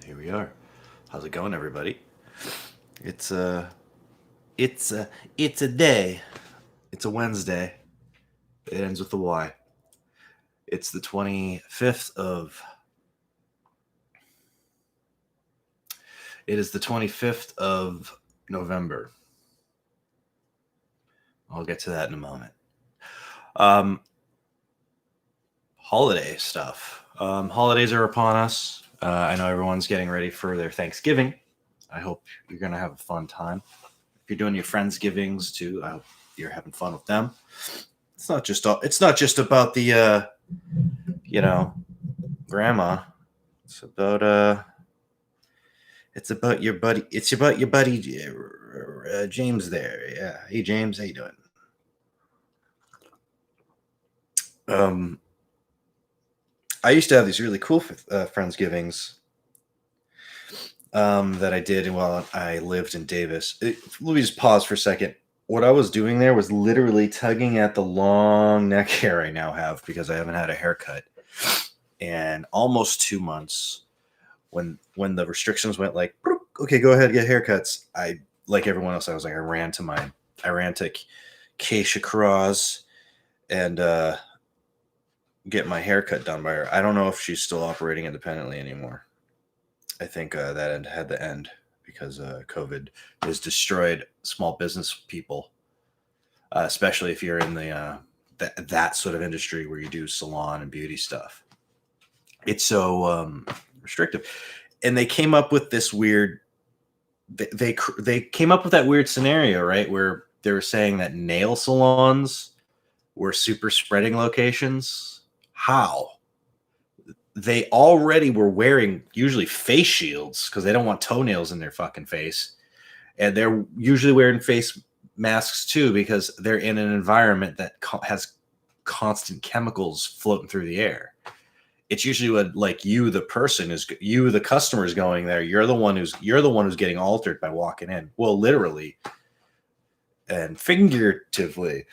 Here we are. How's it going, everybody? It's a, it's a, it's a day. It's a Wednesday. It ends with a Y. It's the 25th of. It is the 25th of November. I'll get to that in a moment. Um, Holiday stuff. Holidays are upon us. I know everyone's getting ready for their Thanksgiving. I hope you're gonna have a fun time. If you're doing your friendsgivings too, I hope you're having fun with them. It's not just about the grandma. It's about your buddy. It's about your buddy James there. Yeah. Hey James, how you doing? Um, I used to have these really cool friendsgivings that I did while I lived in Davis. Let me just pause for a second. What I was doing there was literally tugging at the long neck hair I now have because I haven't had a haircut in almost 2 months. When the restrictions went like, okay, go ahead, get haircuts. I, like everyone else, I was like, I ran to Keisha Cross and get my haircut done by her. I don't know if she's still operating independently anymore. I think that had to end because COVID has destroyed small business people, especially if you're in the that sort of industry where you do salon and beauty stuff. It's so restrictive, and they came up with this weird. They came up with that weird scenario, right, where they were saying that nail salons were super spreading locations. How? They already were wearing usually face shields because they don't want toenails in their fucking face. And they're usually wearing face masks too because they're in an environment that has constant chemicals floating through the air. It's usually what, like, you, the person, is you, the customer, is going there. You're the one who's getting altered by walking in. Well, literally and figuratively,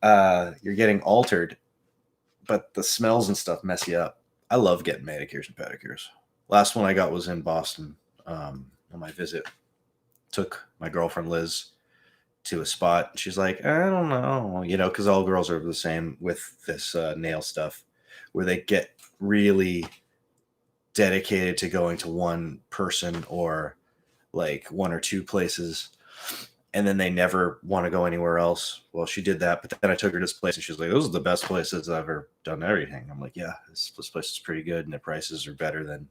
you're getting altered, but the smells and stuff mess you up. I love getting manicures and pedicures. Last one I got was in Boston on my visit. Took my girlfriend Liz to a spot. She's like, I don't know, because all girls are the same with this nail stuff, where they get really dedicated to going to one person or like one or two places, and then they never want to go anywhere else. Well, she did that, but then I took her to this place and she's like, those are the best places I've ever done everything. I'm like, yeah, this place is pretty good and the prices are better than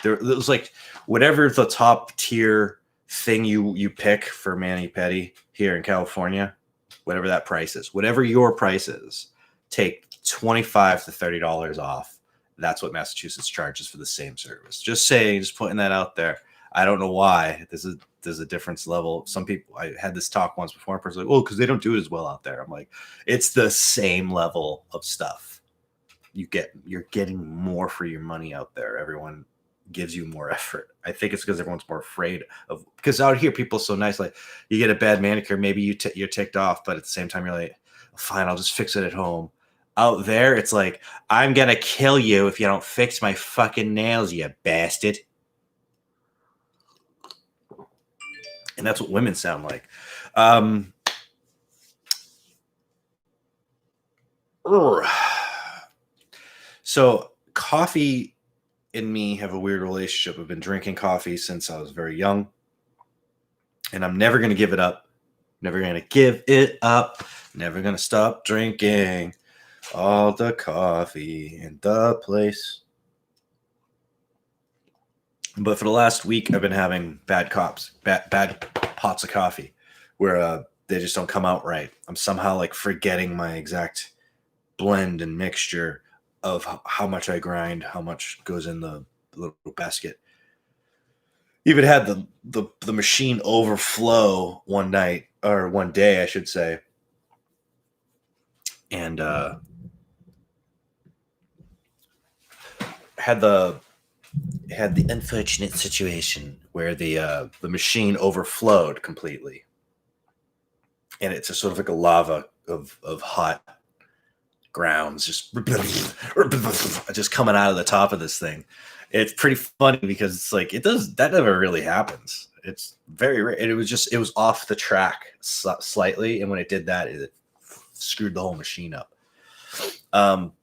there. It was like whatever the top tier thing you pick for mani-pedi here in California, whatever that price is, whatever your price is, take $25 to $30 off. That's what Massachusetts charges for the same service. Just saying, just putting that out there. I don't know why there's a difference level. Some people, I had this talk once before, a person like, oh, because they don't do it as well out there. I'm like, it's the same level of stuff. You're getting more for your money out there. Everyone gives you more effort. I think it's because everyone's more afraid of, because out here people are so nice. Like, you get a bad manicure, maybe you're ticked off, but at the same time you're like, fine, I'll just fix it at home. Out there, it's like, I'm gonna kill you if you don't fix my fucking nails, you bastard. And that's what women sound like. So coffee and me have a weird relationship. I've been drinking coffee since I was very young, and I'm never going to give it up. Never going to give it up. Never going to stop drinking all the coffee in the place. But for the last week, I've been having bad pots of coffee where they just don't come out right. I'm somehow like forgetting my exact blend and mixture of how much I grind, how much goes in the little basket. Even had the machine overflow one day, I should say. And had the unfortunate situation where the machine overflowed completely, and it's a sort of like a lava of hot grounds just coming out of the top of this thing. It's pretty funny because it's like that never really happens. It's very rare. And it was off the track slightly, and when it did that, it screwed the whole machine up.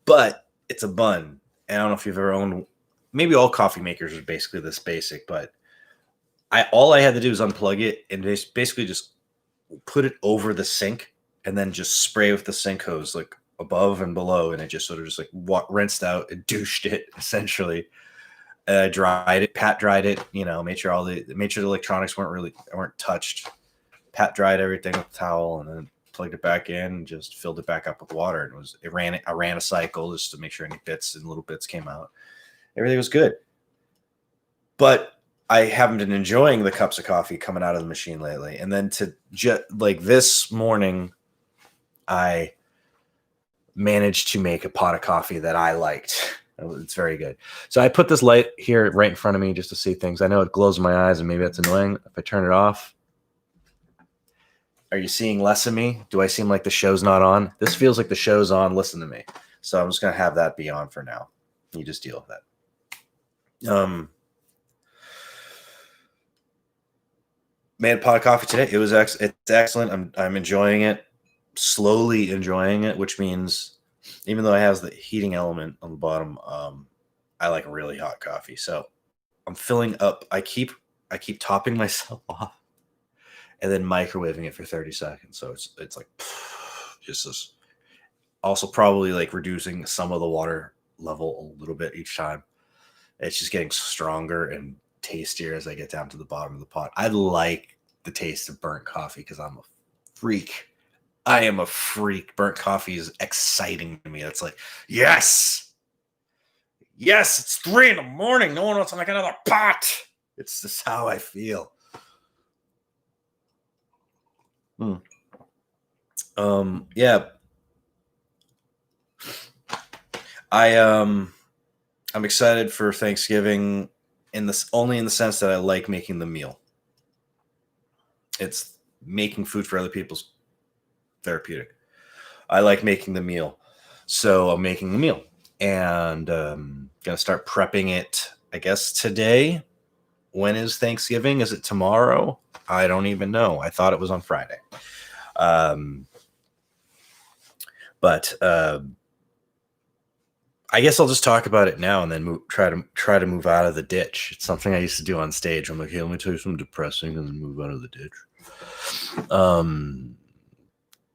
But it's a bun. And I don't know if you've ever owned. Maybe all coffee makers are basically this basic, but all I had to do was unplug it and basically just put it over the sink and then just spray with the sink hose like above and below, and it just sort of just like rinsed out and douched it essentially. Dried it, pat dried it, made sure the electronics weren't touched. Pat dried everything with a towel and then plugged it back in and just filled it back up with water. And I ran a cycle just to make sure any little bits came out. Everything was good. But I haven't been enjoying the cups of coffee coming out of the machine lately. And then like this morning, I managed to make a pot of coffee that I liked. It's very good. So I put this light here right in front of me just to see things. I know it glows in my eyes and maybe that's annoying. If I turn it off, are you seeing less of me? Do I seem like the show's not on? This feels like the show's on. Listen to me. So I'm just going to have that be on for now. You just deal with that. Made a pot of coffee today. It's excellent. I'm enjoying it, slowly enjoying it, which means even though it has the heating element on the bottom, I like really hot coffee. So I'm filling up. I keep topping myself off and then microwaving it for 30 seconds. So it's like just this. Also probably like reducing some of the water level a little bit each time. It's just getting stronger and tastier as I get down to the bottom of the pot. I like the taste of burnt coffee because I'm a freak. I am a freak. Burnt coffee is exciting to me. It's like, yes, it's 3 a.m. No one wants to make another pot. It's just how I feel. Yeah. I'm excited for Thanksgiving only in the sense that I like making the meal. It's making food for other people's therapeutic. I like making the meal. So I'm making the meal and gonna start prepping it, I guess, today. When is Thanksgiving? Is it tomorrow? I don't even know. I thought it was on Friday. But I guess I'll just talk about it now and then try to move out of the ditch. It's something I used to do on stage. I'm like, hey, let me tell you something depressing and then move out of the ditch.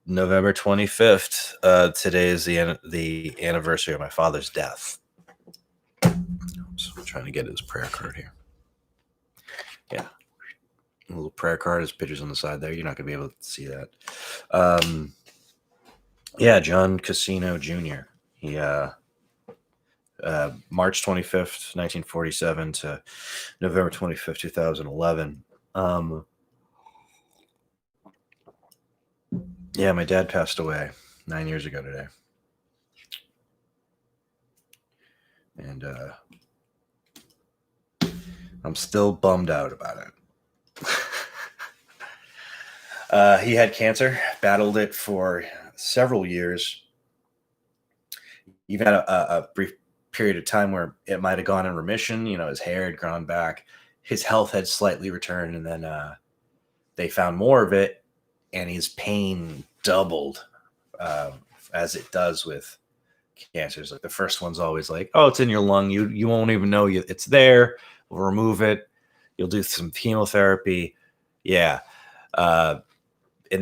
November 25th. Today is the anniversary of my father's death. So I'm trying to get his prayer card here. Yeah. A little prayer card. His picture's on the side there. You're not going to be able to see that. Yeah, John Casino Jr. He March 25th, 1947 to November 25th, 2011. Yeah, my dad passed away 9 years ago today. And I'm still bummed out about it. He had cancer, battled it for several years. Even had a brief period of time where it might have gone in remission. His hair had grown back. His health had slightly returned. And then they found more of it. And his pain doubled as it does with cancers. Like the first one's always like, oh, it's in your lung. You won't even know it's there. We'll remove it. You'll do some chemotherapy. Yeah. And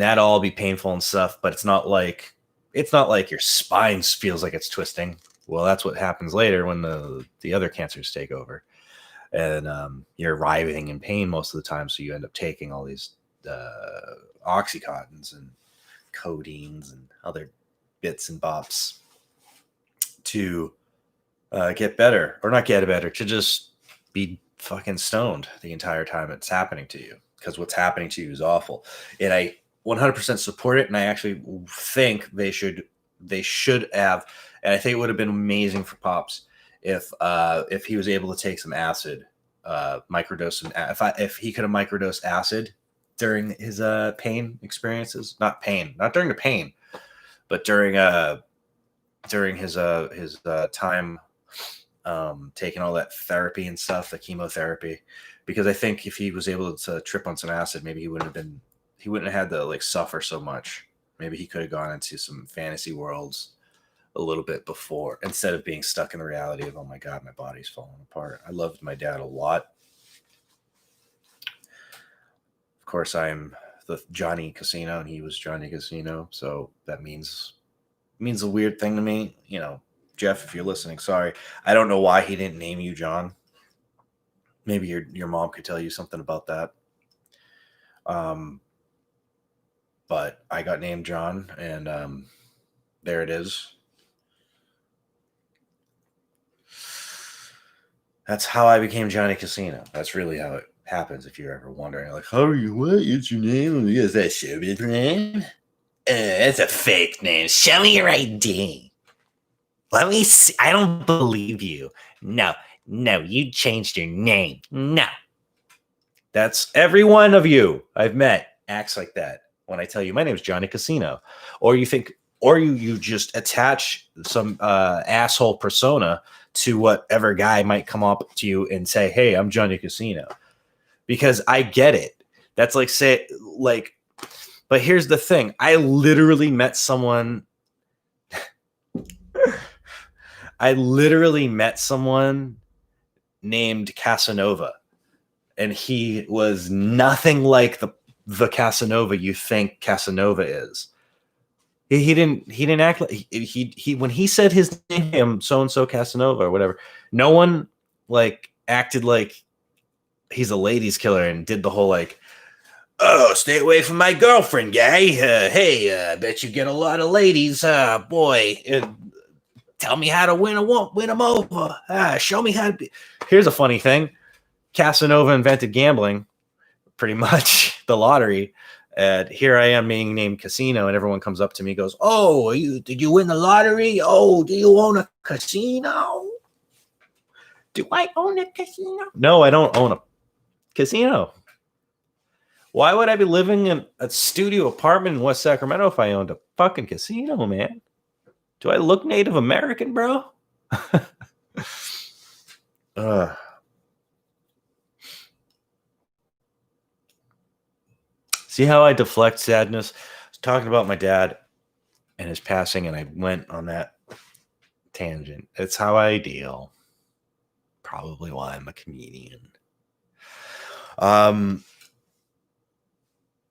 that'll all be painful and stuff, but it's not like your spine feels like it's twisting. Well, that's what happens later when the other cancers take over. And you're writhing in pain most of the time. So you end up taking all these Oxycontins and codeines and other bits and bops to get better, or not get better, to just be fucking stoned the entire time it's happening to you, because what's happening to you is awful. And I 100% support it, and I actually think they should have, and I think it would have been amazing for Pops if he was able to take some acid, microdose some, if he could have microdosed acid during his pain experiences. Not during the pain, but during during his time taking all that therapy and stuff, the chemotherapy, because I think if he was able to trip on some acid, maybe he wouldn't have had to like suffer so much. Maybe he could have gone into some fantasy worlds a little bit before, instead of being stuck in the reality of, oh my God, my body's falling apart. I loved my dad a lot. Of course, I'm the Johnny Casino, and he was Johnny Casino, so that means a weird thing to me. You know, Jeff, if you're listening, sorry. I don't know why he didn't name you John. Maybe your mom could tell you something about that. But I got named John, and there it is. That's how I became Johnny Casino. That's really how it happens, if you're ever wondering. Like, how are you? What is your name? Is that showbiz name? That's a fake name. Show me your ID. Let me see. I don't believe you. No, you changed your name. No. That's every one of you I've met acts like that when I tell you my name is Johnny Casino. Or you think, or you just attach some asshole persona to whatever guy might come up to you and say, hey, I'm Johnny Casino. Because I get it. That's like, but here's the thing. I literally met someone. Named Casanova. And he was nothing like the Casanova you think Casanova is. He didn't act like he when he said his name, so and so Casanova or whatever. No one like acted like he's a ladies killer and did the whole like, oh, stay away from my girlfriend, guy. Hey, I bet you get a lot of ladies. Boy, tell me how to win them over. Show me how to be. Here's a funny thing. Casanova invented gambling, pretty much, the lottery. And here I am being named Casino, and everyone comes up to me and goes, oh, did you win the lottery? Oh, do you own a casino? Do I own a casino? No, I don't own a casino. Why would I be living in a studio apartment in West Sacramento if I owned a fucking casino, man? Do I look Native American, bro? See how I deflect sadness? I was talking about my dad and his passing, and I went on that tangent. It's how I deal. Probably why I'm a comedian.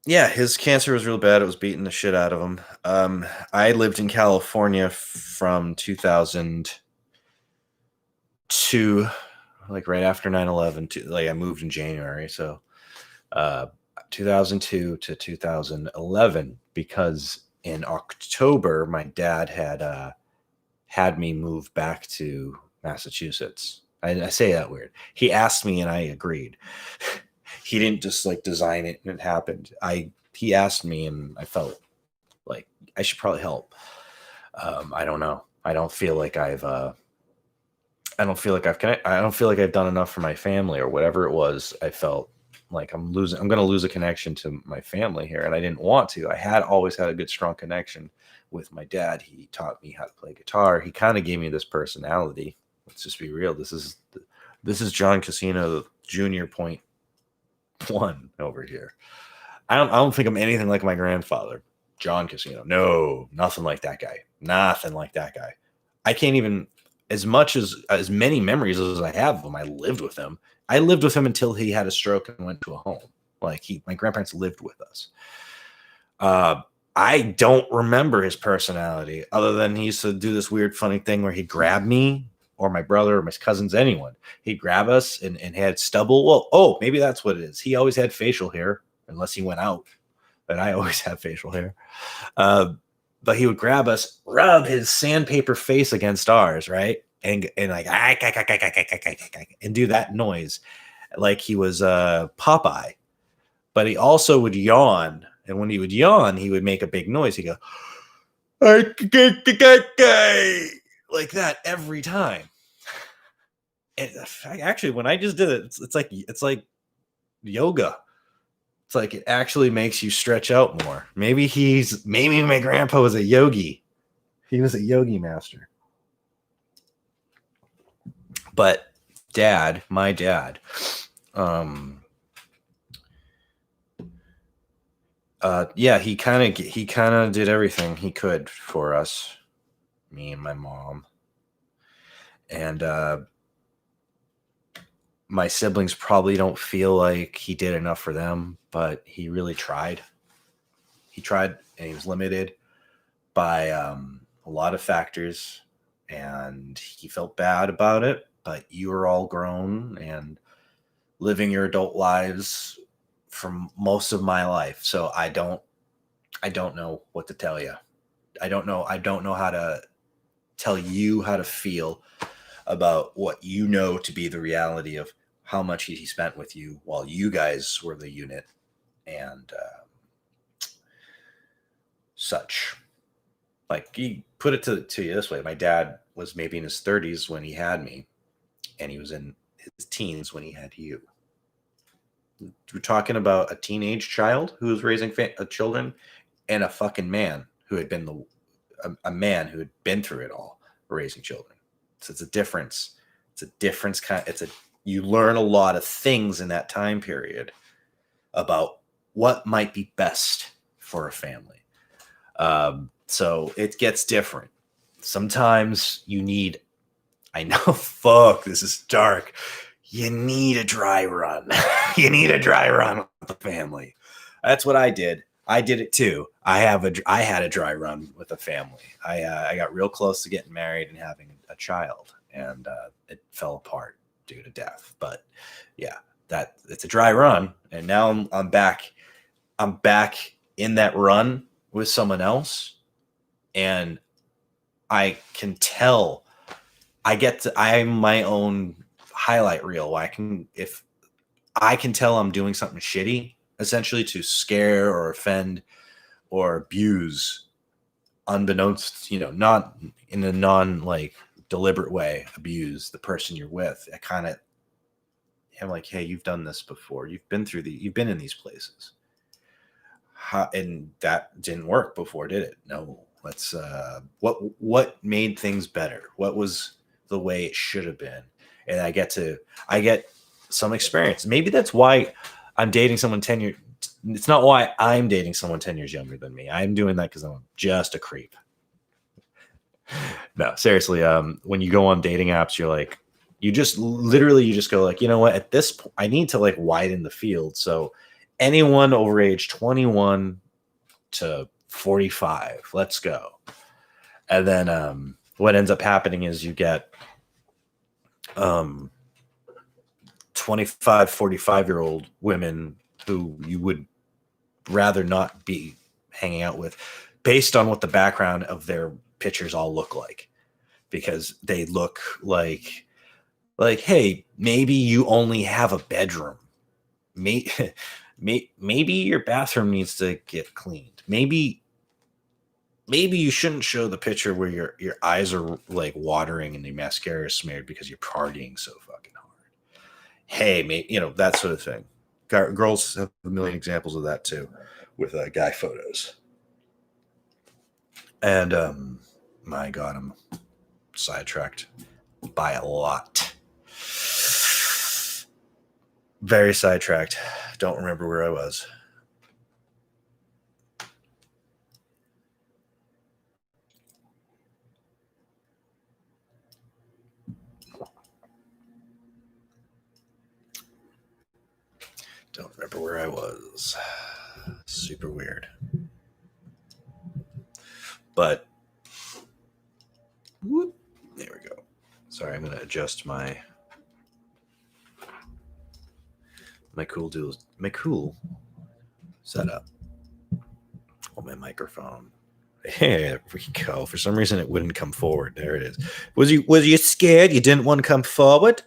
Yeah, his cancer was real bad. It was beating the shit out of him. I lived in California from 2002, like right after 9/11. Like I moved in January, so 2002 to 2011, because in October my dad had me move back to Massachusetts. I say that weird. He asked me and I agreed. He didn't just like design it and it happened. He asked me and I felt like I should probably help. I don't know. I don't feel like I've done enough for my family or whatever it was. I felt like I'm going to lose a connection to my family here. And I didn't want to. I had always had a good, strong connection with my dad. He taught me how to play guitar. He kind of gave me this personality. Let's just be real. This is John Casino Jr. .1 over here. I don't think I'm anything like my grandfather, John Casino. No, nothing like that guy. Nothing like that guy. I can't even, as many memories as I have of him, I lived with him. I lived with him until he had a stroke and went to a home. Like my grandparents lived with us. I don't remember his personality other than he used to do this weird, funny thing where he'd grab me or my brother or my cousins, anyone. He'd grab us and had stubble. Well, maybe that's what it is. He always had facial hair unless he went out, but I always have facial hair. But he would grab us, rub his sandpaper face against ours, right? And like, and do that noise like he was Popeye. But he also would yawn. And when he would yawn, he would make a big noise. He'd go, like that every time. And actually, when I just did it, it's like yoga. It's like it actually makes you stretch out more. Maybe my grandpa was a yogi. He was a yogi master. But my dad, yeah, he kind of did everything he could for us, me and my mom. And my siblings probably don't feel like he did enough for them, but he really tried. He tried, and he was limited by a lot of factors, and he felt bad about it. But you were all grown and living your adult lives for most of my life, so I don't know what to tell you. I don't know how to tell you how to feel about what you know to be the reality of how much he spent with you while you guys were the unit and such. Like, he put it to you this way. My dad was maybe in his 30s when he had me, and he was in his teens when he had you. We're talking about a teenage child who was raising children, and a fucking man who had been a man who had been through it all, raising children. So it's a difference. It's a difference you learn a lot of things in that time period about what might be best for a family. So it gets different. Sometimes you need, I know, fuck, this is dark. You need a dry run. You need a dry run with the family. That's what I did. I did it too. I had a dry run with a family. I got real close to getting married and having a child, and it fell apart due to death. But yeah, it's a dry run, and now I'm back. I'm back in that run with someone else, and I can tell. I'm my own highlight reel. If I can tell I'm doing something shitty, essentially to scare or offend or abuse, unbeknownst, not in a non deliberate way, abuse the person you're with. I'm like, hey, you've done this before. You've been in these places. And that didn't work before, did it? No. Let's what made things better? What was the way it should have been? And I get some experience. Maybe that's why I'm dating someone 10 years. It's not why I'm dating someone 10 years younger than me. I'm doing that because I'm just a creep. No, seriously. When you go on dating apps, you're like, you just go like, you know what? At this point, I need to widen the field. So anyone over age 21 to 45, let's go. And then what ends up happening is you get 25, 45-year-old women who you would rather not be hanging out with based on what the background of their pictures all look like, because they look like, hey, maybe you only have a bedroom. Maybe your bathroom needs to get cleaned. Maybe you shouldn't show the picture where your eyes are watering and the mascara is smeared because you're partying so fucking hard. Hey, maybe, that sort of thing. Girls have a million examples of that too, with guy photos. And my God, I'm sidetracked by a lot. Very sidetracked. Don't remember where I was. Don't remember where I was. Super weird. But whoop, there we go. Sorry, I'm going to adjust my cool setup on my microphone. There we go. For some reason, it wouldn't come forward. There it is. Was you scared? You didn't want to come forward?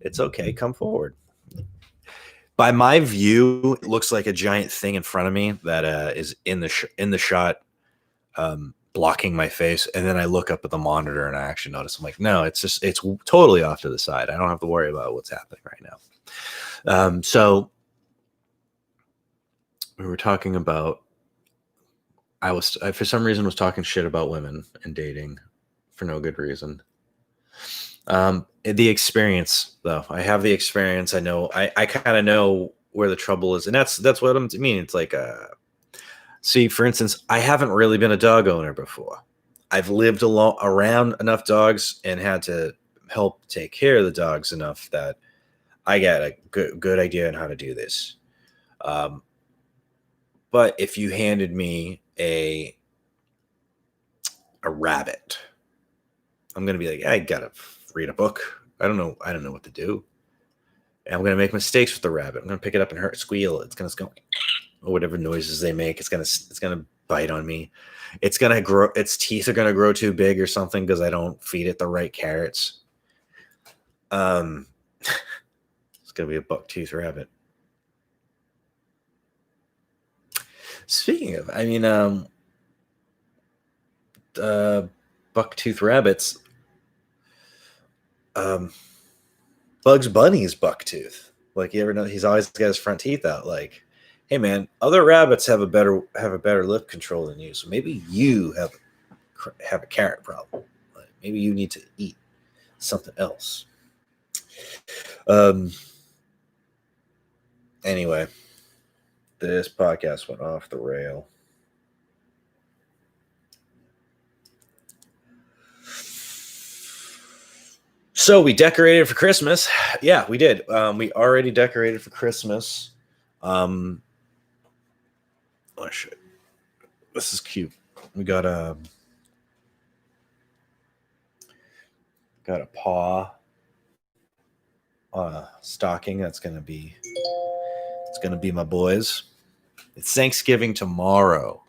It's okay. Come forward. By my view, it looks like a giant thing in front of me that is in the shot, blocking my face. And then I look up at the monitor and I actually notice, I'm like, no, it's totally off to the side. I don't have to worry about what's happening right now. So we were talking about I for some reason was talking shit about women and dating for no good reason. The experience though, I have the experience. I know, I kind of know where the trouble is, and that's what I mean. It's like, see, for instance, I haven't really been a dog owner before. I've lived around enough dogs and had to help take care of the dogs enough that I got a good idea on how to do this. But if you handed me a rabbit, I'm gonna be like, I gotta read a book. I don't know what to do. And I'm gonna make mistakes with the rabbit. I'm gonna pick it up and hurt, squeal. It's gonna go, or whatever noises they make. It's gonna bite on me. It's gonna grow. Its teeth are gonna grow too big or something because I don't feed it the right carrots. It's gonna be a buck-tooth rabbit. Speaking of, I mean, buck-tooth rabbits. Bugs Bunny's bucktooth. Like, you ever know he's always got his front teeth out. Like, hey man, other rabbits have a better lip control than you, so maybe you have a carrot problem. Like, maybe you need to eat something else. Anyway, this podcast went off the rail. So we decorated for Christmas. Yeah, we did. We already decorated for Christmas. Oh shit, this is cute. We got a paw stocking. It's gonna be my boys. It's Thanksgiving tomorrow.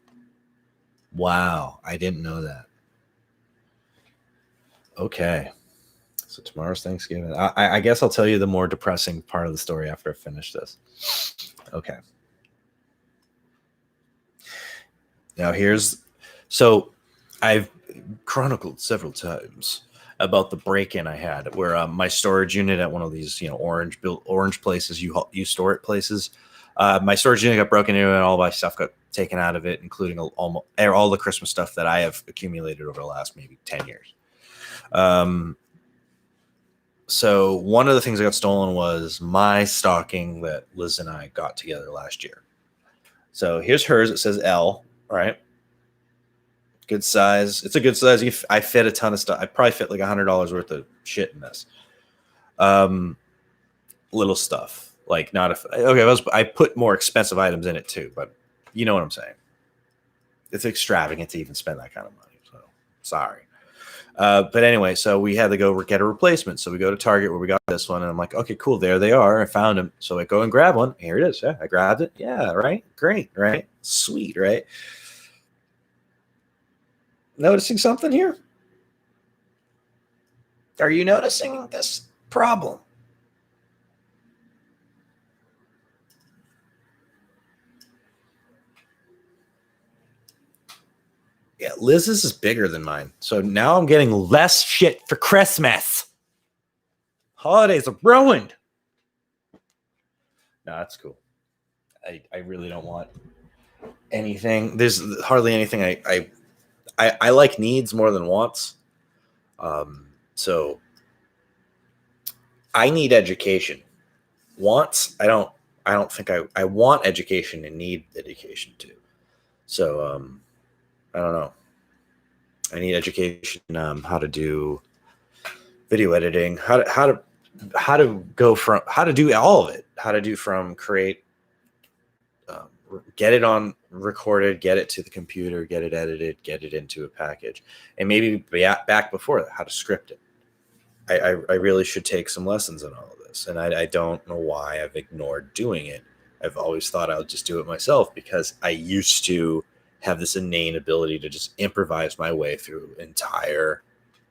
Wow, I didn't know that. Okay. So tomorrow's Thanksgiving. I guess I'll tell you the more depressing part of the story after I finish this. Okay. Now so I've chronicled several times about the break-in I had where my storage unit at one of these, orange places, you store it places. My storage unit got broken into and all my stuff got taken out of it, including all the Christmas stuff that I have accumulated over the last maybe 10 years. So one of the things that got stolen was my stocking that Liz and I got together last year. So here's hers. It says L, right? Good size. It's a good size. I fit a ton of stuff. I probably fit like $100 worth of shit in this. Little stuff. Like I put more expensive items in it too, but you know what I'm saying. It's extravagant to even spend that kind of money. So sorry. But anyway, so we had to go get a replacement. So we go to Target where we got this one, and I'm like, okay, cool. There they are. I found them. So I go and grab one. Here it is. Yeah, I grabbed it. Yeah, right. Great, right? Sweet, right? Noticing something here? Are you noticing this problem? Yeah, Liz's is bigger than mine. So now I'm getting less shit for Christmas. Holidays are ruined. No, that's cool. I really don't want anything. There's hardly anything I like needs more than wants. So I need education. Wants, I don't think I want education and need education too. So I don't know. I need education how to do video editing, how to do all of it, how to do from create, get it on recorded, get it to the computer, get it edited, get it into a package, and maybe back before that, how to script it. I really should take some lessons on all of this, and I don't know why I've ignored doing it. I've always thought I would just do it myself because I used to have this innate ability to just improvise my way through entire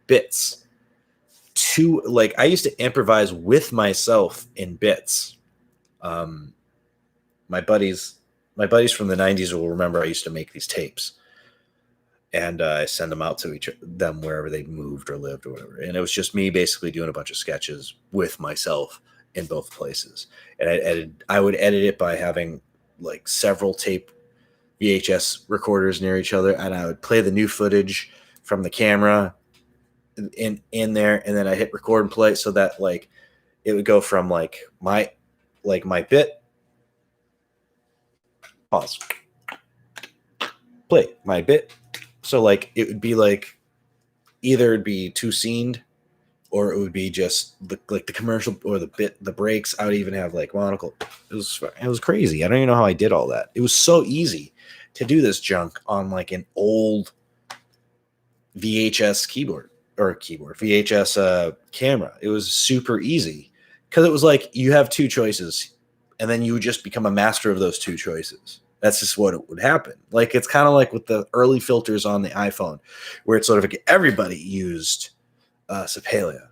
bits. I used to improvise with myself in bits. My buddies from the 90s will remember I used to make these tapes, and I send them out to them wherever they moved or lived or whatever. And it was just me basically doing a bunch of sketches with myself in both places. And I would edit it by having like several tape VHS recorders near each other, and I would play the new footage from the camera in there, and then I hit record and play so that like it would go from like my bit, pause, play my bit. So like it would be like either it'd be two scened or it would be just like the commercial or the breaks. I would even have like monocle. It was crazy. I don't even know how I did all that. It was so easy to do this junk on like an old VHS VHS camera. It was super easy because it was like you have two choices and then you would just become a master of those two choices. That's just what it would happen. Like it's kind of like with the early filters on the iPhone where it's sort of like everybody used Sepalia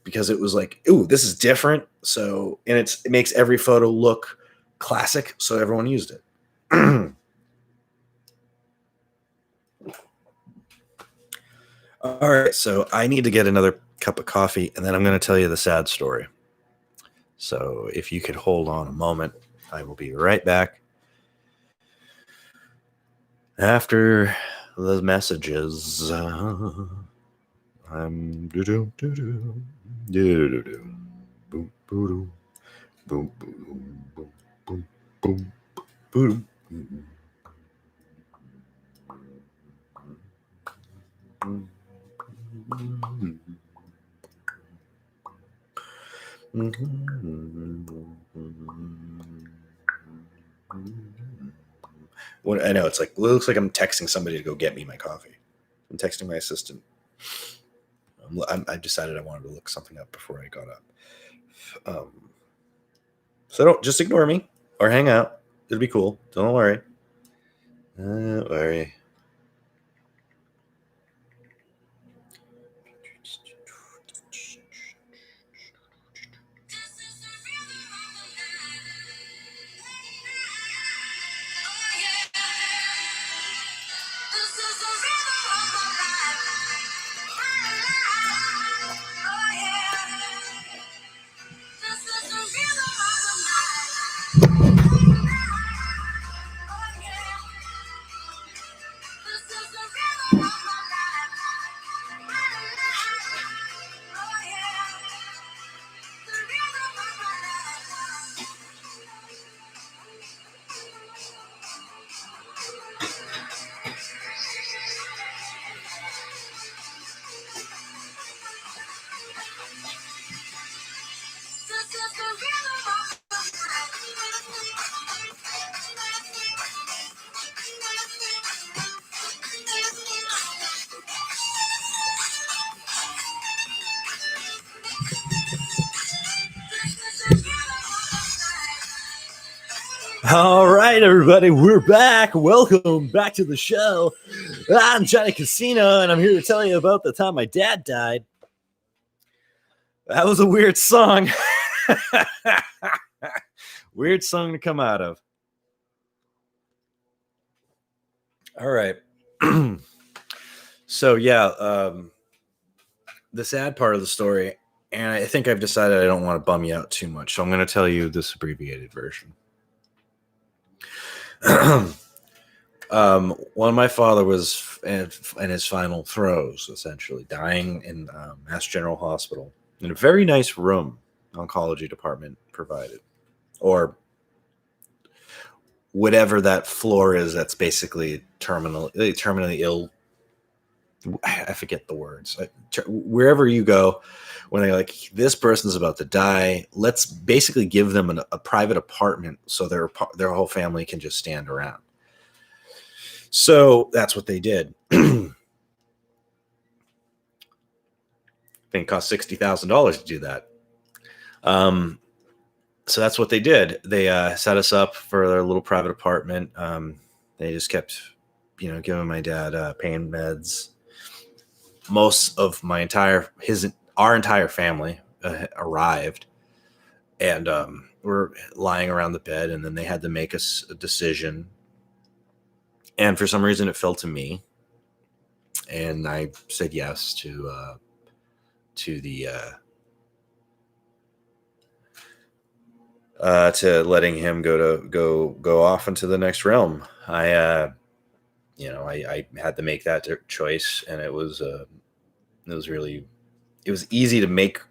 because it was like, ooh, this is different. So, and it makes every photo look classic. So everyone used it. All right. So I need to get another cup of coffee and then I'm going to tell you the sad story. So if you could hold on a moment, I will be right back after the messages. I'm boom boom boom boom boom boom boom boom. Well, I know it's like it looks like I'm texting somebody to go get me my coffee. I'm texting my assistant. I decided I wanted to look something up before I got up. So don't just ignore me or hang out. It'll be cool. Don't worry. Don't worry. All right, everybody, we're back. Welcome back to the show. I'm Johnny Casino, and I'm here to tell you about the time my dad died. That was a weird song. Weird song to come out of. All right. So, yeah, the sad part of the story, and I think I've decided I don't want to bum you out too much, so I'm going to tell you this abbreviated version. When my father was in his final throes, essentially dying in Mass General Hospital in a very nice room, oncology department provided, or whatever that floor is. That's basically terminally ill. I forget the words. Wherever you go, when they're like, this person's about to die, let's basically give them a private apartment so their whole family can just stand around. So that's what they did. I think it cost $60,000 to do that. So that's what they did. They set us up for their little private apartment. They just kept, giving my dad pain meds. Most of our entire family arrived, and we're lying around the bed, and then they had to make us a decision. And for some reason, it fell to me, and I said yes to the to letting him go off into the next realm. I had to make that choice, and it was easy to make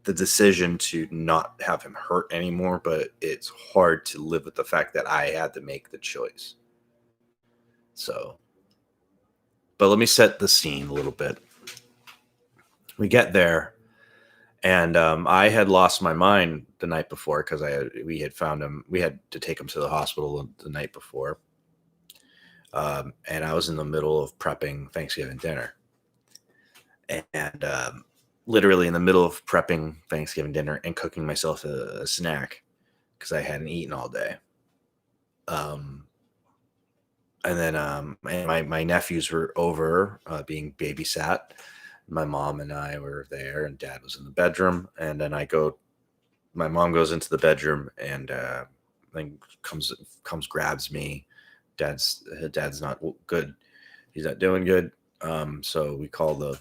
the decision to not have him hurt anymore, but it's hard to live with the fact that I had to make the choice. So, but let me set the scene a little bit. We get there, and I had lost my mind the night before because we had found him. We had to take him to the hospital the night before, and I was in the middle of prepping Thanksgiving dinner, and literally in the middle of prepping Thanksgiving dinner and cooking myself a snack because I hadn't eaten all day. And then my nephews were over being babysat. My mom and I were there, and Dad was in the bedroom. And then my mom goes into the bedroom and then comes grabs me. Dad's not good. He's not doing good. So we call the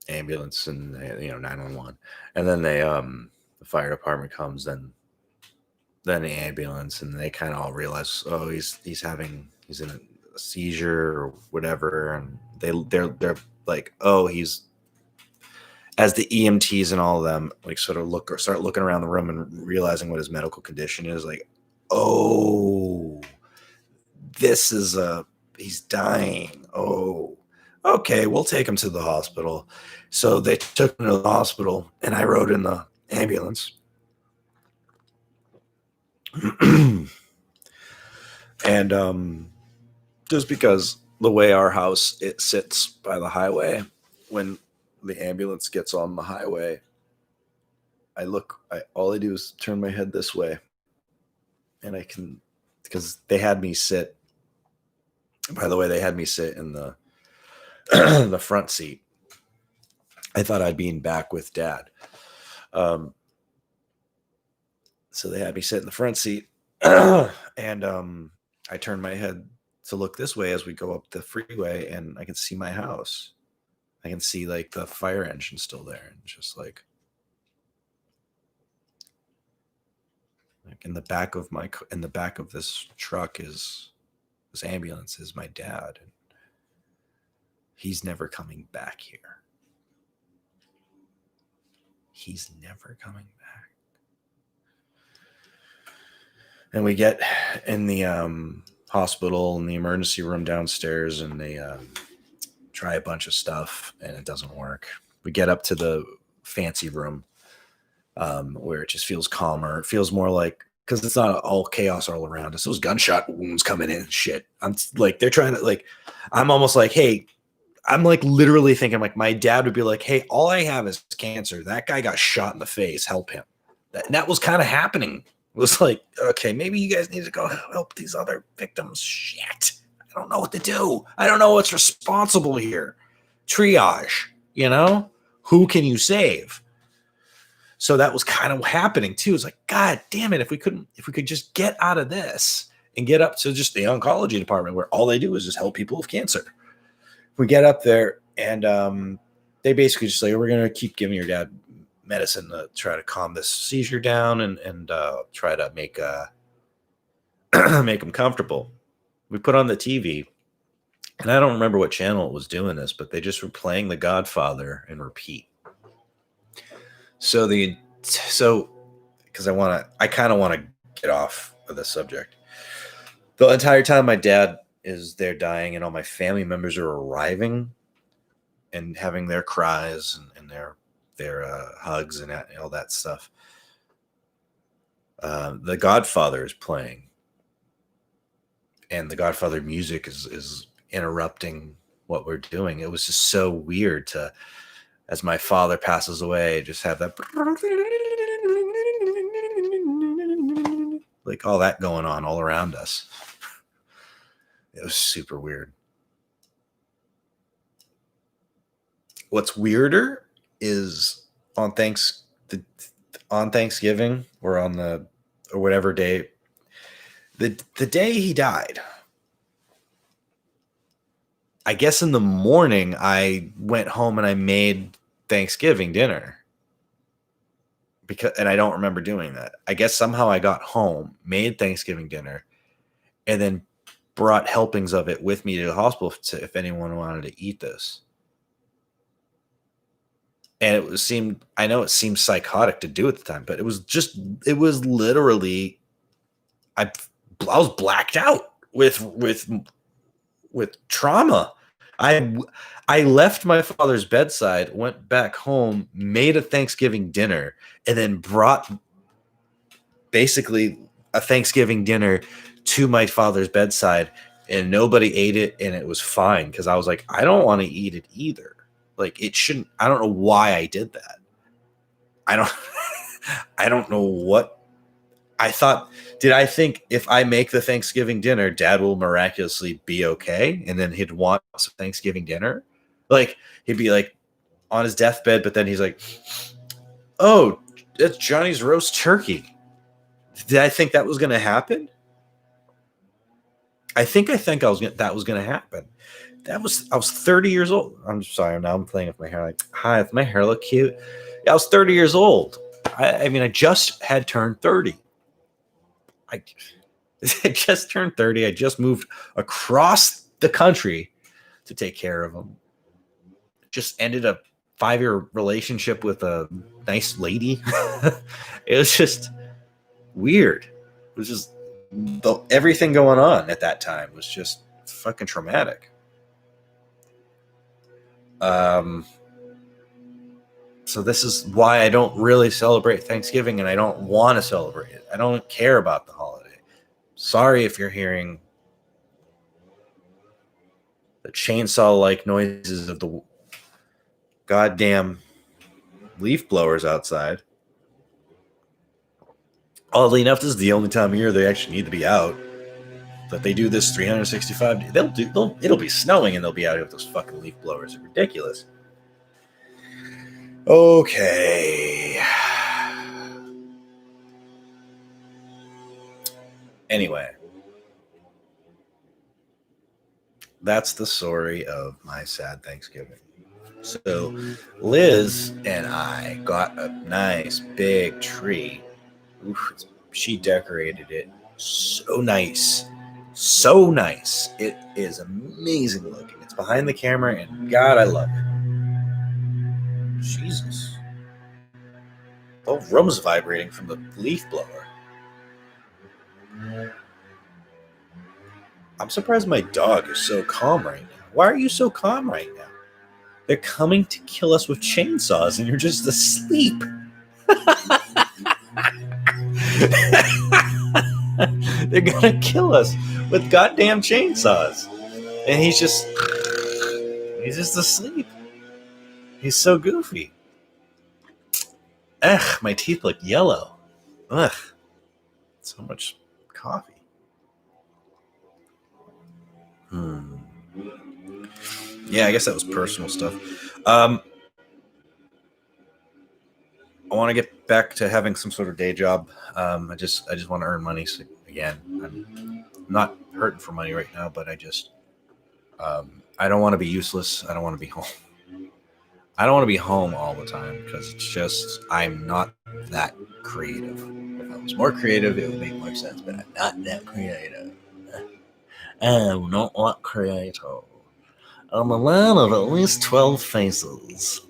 ambulance and 911, and then the fire department comes. Then the ambulance, and they kind of all realize, oh, he's in a seizure or whatever, and they're like, oh, he's, as the EMTs and all of them like sort of start looking around the room and realizing what his medical condition is, like, oh, this is he's dying. Oh, okay, we'll take him to the hospital. So they took him to the hospital, and I rode in the ambulance. And just because the way our house, it sits by the highway, when the ambulance gets on the highway, all I do is turn my head this way, and I can, because they had me sit, by the way, they had me sit in the the front seat. I thought I'd be in back with Dad. So they had me sit in the front seat, and I turned my head to look this way as we go up the freeway, and I can see my house. I can see like the fire engine still there, and just like in the back of this truck is this ambulance is my dad, and he's never coming back here. He's never coming back. And we get in the hospital, in the emergency room downstairs, and they try a bunch of stuff, and it doesn't work. We get up to the fancy room, where it just feels calmer. It feels more like, because it's not all chaos all around us. Those gunshot wounds coming in and shit. I'm like, they're trying to, like, I'm almost like, hey, I'm like literally thinking, like, my dad would be like, hey, all I have is cancer. That guy got shot in the face. Help him. That was kind of happening. It was like, okay, maybe you guys need to go help these other victims. Shit. I don't know what to do. I don't know what's responsible here. Triage, who can you save? So that was kind of happening too. It's like, God damn it. If we could just get out of this and get up to just the oncology department, where all they do is just help people with cancer. We get up there, and they basically just say, we're going to keep giving your dad medicine to try to calm this seizure down and try to make him comfortable. We put on the TV, and I don't remember what channel it was doing this, but they just were playing The Godfather and repeat. So because I kind of want to get off of this subject. The entire time my dad is there dying, and all my family members are arriving and having their cries and their hugs and all that stuff. The Godfather is playing, and the Godfather music is interrupting what we're doing. It was just so weird to, as my father passes away, just have that, like, all that going on all around us. It was super weird. What's weirder is on Thanksgiving, or whatever day, the day he died, I guess in the morning I went home and I made Thanksgiving dinner and I don't remember doing that. I guess somehow I got home, made Thanksgiving dinner, and then brought helpings of it with me to the hospital if anyone wanted to eat this. And I know it seemed psychotic to do at the time, but it was literally, I was blacked out with trauma. I left my father's bedside, went back home, made a Thanksgiving dinner, and then brought basically a Thanksgiving dinner to my father's bedside, and nobody ate it, and it was fine because I was like, I don't want to eat it either. Like, it shouldn't. I don't know why I did that. I don't know what I thought. Did I think if I make the Thanksgiving dinner, Dad will miraculously be okay, and then he'd want some Thanksgiving dinner? Like, he'd be like on his deathbed, but then he's like, "Oh, it's Johnny's roast turkey." Did I think that was going to happen? I think that was going to happen. I was 30 years old. I'm sorry. Now I'm playing with my hair. Like, hi, does my hair look cute? Yeah, I was 30 years old. I mean, I just had turned 30. I just turned 30. I just moved across the country to take care of him. Just ended a 5-year relationship with a nice lady. It was just weird. It was just everything going on at that time was just fucking traumatic. So this is why I don't really celebrate Thanksgiving, and I don't want to celebrate it. I don't care about the holiday. Sorry if you're hearing the chainsaw-like noises of the goddamn leaf blowers outside. Oddly enough, this is the only time of year they actually need to be out. But they do this 365 days. It'll be snowing and they'll be out here with those fucking leaf blowers. It's ridiculous. Okay. Anyway. That's the story of my sad Thanksgiving. So Liz and I got a nice big tree. Oof, she decorated it so nice. So nice. It is amazing looking. It's behind the camera, and God, I love it. Jesus. The whole room's vibrating from the leaf blower. I'm surprised my dog is so calm right now. Why are you so calm right now? They're coming to kill us with chainsaws, and you're just asleep. They're gonna kill us with goddamn chainsaws. And he's just asleep. He's so goofy. Ugh, my teeth look yellow. Ugh. So much coffee. Yeah, I guess that was personal stuff. I want to get back to having some sort of day job. I just want to earn money. So again, I'm not hurting for money right now, but I don't want to be useless. I don't want to be home. I don't want to be home all the time because it's just, I'm not that creative. If I was more creative, it would make more sense, but I'm not that creative. I'm not that creative. I'm a man of at least 12 faces.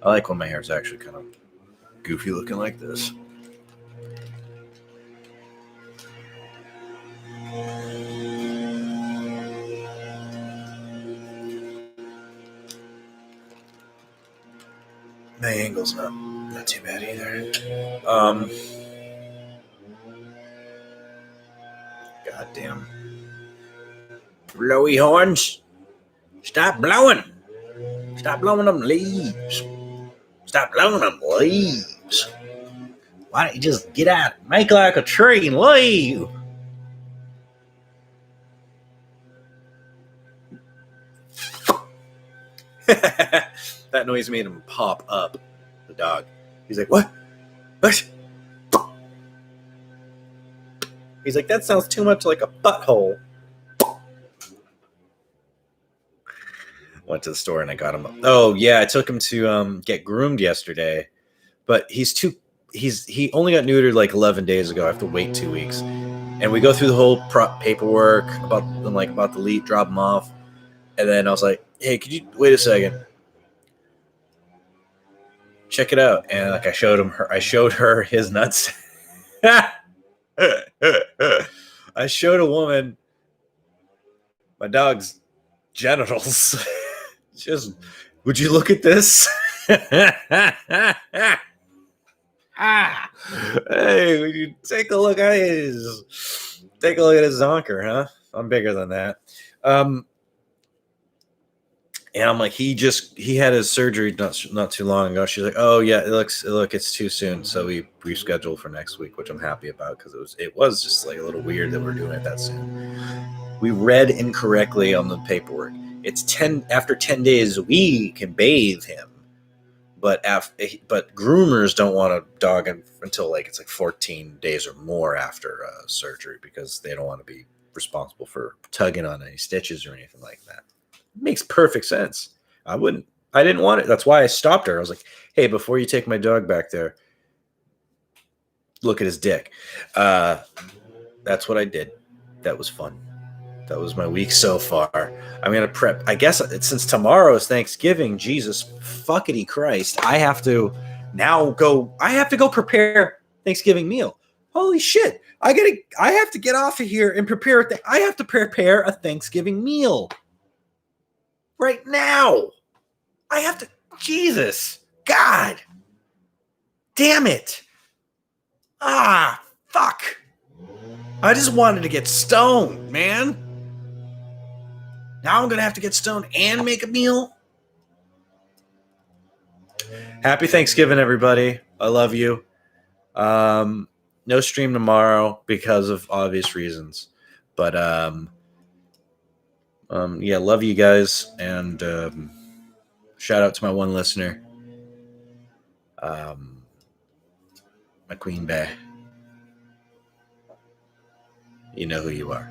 I like when my hair's actually kind of goofy looking like this. My angle's not too bad either. Goddamn. Blowy horns. Stop blowing. Stop blowing them leaves. Stop blowing them leaves. Why don't you just get out, make like a tree and leave? That noise made him pop up, the dog. He's like, what? What? He's like, that sounds too much like a butthole. Went to the store and I got him. Oh yeah, I took him to get groomed yesterday, but he only got neutered like 11 days ago. I have to wait 2 weeks, and we go through the whole paperwork about the lead, drop him off, and then I was like, hey, could you wait a second? Check it out. And like I showed her his nuts. I showed a woman my dog's genitals. Just, would you look at this? Hey, would you take a look at his zonker, huh? I'm bigger than that. And I'm like, he had his surgery not too long ago. She's like, oh yeah, it's too soon. So we rescheduled for next week, which I'm happy about because it was just like a little weird that we're doing it that soon. We read incorrectly on the paperwork. It's after 10 days we can bathe him, but groomers don't want a dog until it's 14 days or more after surgery because they don't want to be responsible for tugging on any stitches or anything like that. It makes perfect sense. I didn't want it. That's why I stopped her. I was like, hey, before you take my dog back there, look at his dick. That's what I did. That was fun. That was my week so far. I'm going to prep. I guess since tomorrow is Thanksgiving, Jesus fuckity Christ, I have to go prepare Thanksgiving meal. Holy shit. I have to get off of here and prepare. I have to prepare a Thanksgiving meal right now. I have to. Jesus. God. Damn it. Fuck. I just wanted to get stoned, man. Now I'm going to have to get stoned and make a meal. Happy Thanksgiving, everybody. I love you. No stream tomorrow because of obvious reasons. But, yeah, love you guys. And shout out to my one listener, my queen bee. You know who you are.